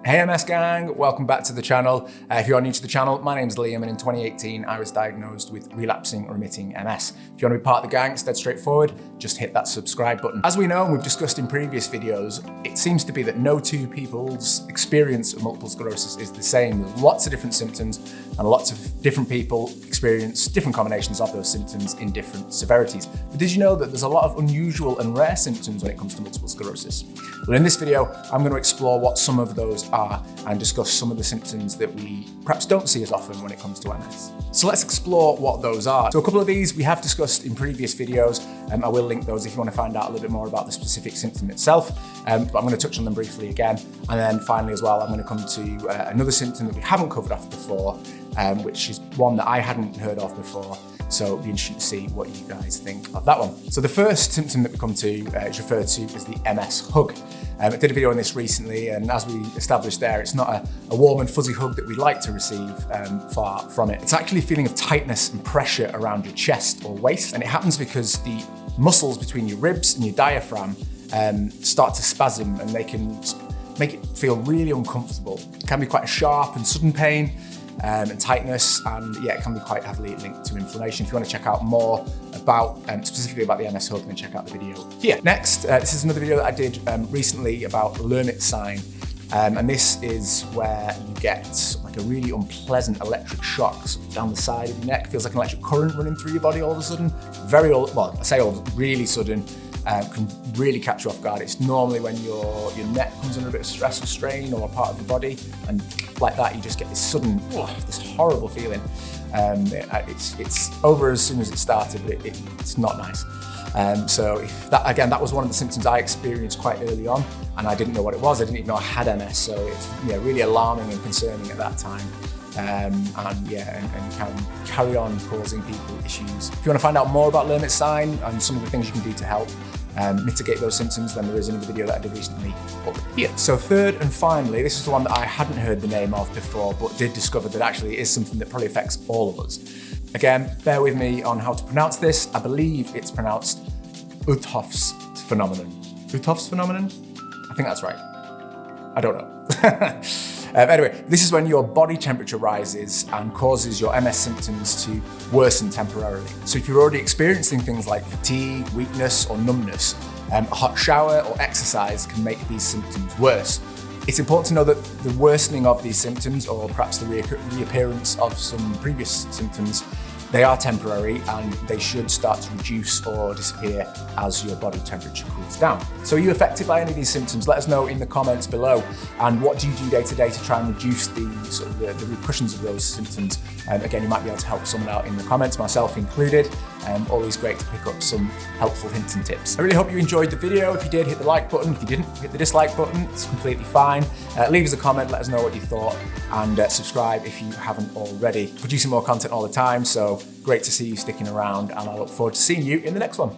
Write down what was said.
Hey MS gang, welcome back to the channel. If you are new to the channel, my name's Liam and in 2018 I was diagnosed with relapsing remitting MS. If you want to be part of the gang, it's dead straightforward, just hit that subscribe button. As we know and we've discussed in previous videos, it seems to be that no two people's experience of multiple sclerosis is the same. There's lots of different symptoms and lots of different people experience different combinations of those symptoms in different severities. But did you know that there's a lot of unusual and rare symptoms when it comes to multiple sclerosis? Well, in this video, I'm going to explore what some of those are and discuss some of the symptoms that we perhaps don't see as often when it comes to MS. So let's explore what those are. So a couple of these we have discussed in previous videos. I will link those if you want to find out a little bit more about the specific symptom itself. But I'm going to touch on them briefly again. And then finally as well, I'm going to come to another symptom that we haven't covered off before, which is one that I hadn't heard of before. So it'll be interesting to see what you guys think of that one. So the first symptom that we come to is referred to as the MS hug. I did a video on this recently, and as we established there, it's not a warm and fuzzy hug that we'd like to receive far from it. It's actually a feeling of tightness and pressure around your chest or waist, and it happens because the muscles between your ribs and your diaphragm start to spasm, and they can make it feel really uncomfortable. It can be quite a sharp and sudden pain, and tightness, and yeah, it can be quite heavily linked to inflammation. If you want to check out more about, specifically about the MS hug, then check out the video here. Next, this is another video that I did recently about Lermit sign, and this is where you get like a really unpleasant electric shock down the side of your neck. It feels like an electric current running through your body all of a sudden. Well, I say really sudden. Can really catch you off guard. It's normally when your neck comes under a bit of stress or strain or a part of the body, and like that you just get this sudden, this horrible feeling. It's over as soon as it started, but it's not nice. So if that was one of the symptoms I experienced quite early on, and I didn't know what it was. I didn't even know I had MS, so it's really alarming and concerning at that time. And can carry on causing people issues. If you want to find out more about Lermit sign and some of the things you can do to help mitigate those symptoms, then there is another video that I did recently up here. So third and finally, this is the one that I hadn't heard the name of before, but did discover that actually is something that probably affects all of us. Again, bear with me on how to pronounce this. I believe it's pronounced Uthof's phenomenon. Uthof's phenomenon? I think that's right. I don't know. Anyway, this is when your body temperature rises and causes your MS symptoms to worsen temporarily. So if you're already experiencing things like fatigue, weakness, or numbness, a hot shower or exercise can make these symptoms worse. It's important to know that the worsening of these symptoms, or perhaps the reappearance of some previous symptoms, they are temporary and they should start to reduce or disappear as your body temperature cools down. So are you affected by any of these symptoms? Let us know in the comments below. And what do you do day to day to try and reduce the repercussions of those symptoms? Again, you might be able to help someone out in the comments, myself included. Always great to pick up some helpful hints and tips. I really hope you enjoyed the video. If you did, hit the like button. If you didn't, hit the dislike button. It's completely fine. Leave us a comment, let us know what you thought, and subscribe if you haven't already. Producing more content all the time, so great to see you sticking around, and I look forward to seeing you in the next one.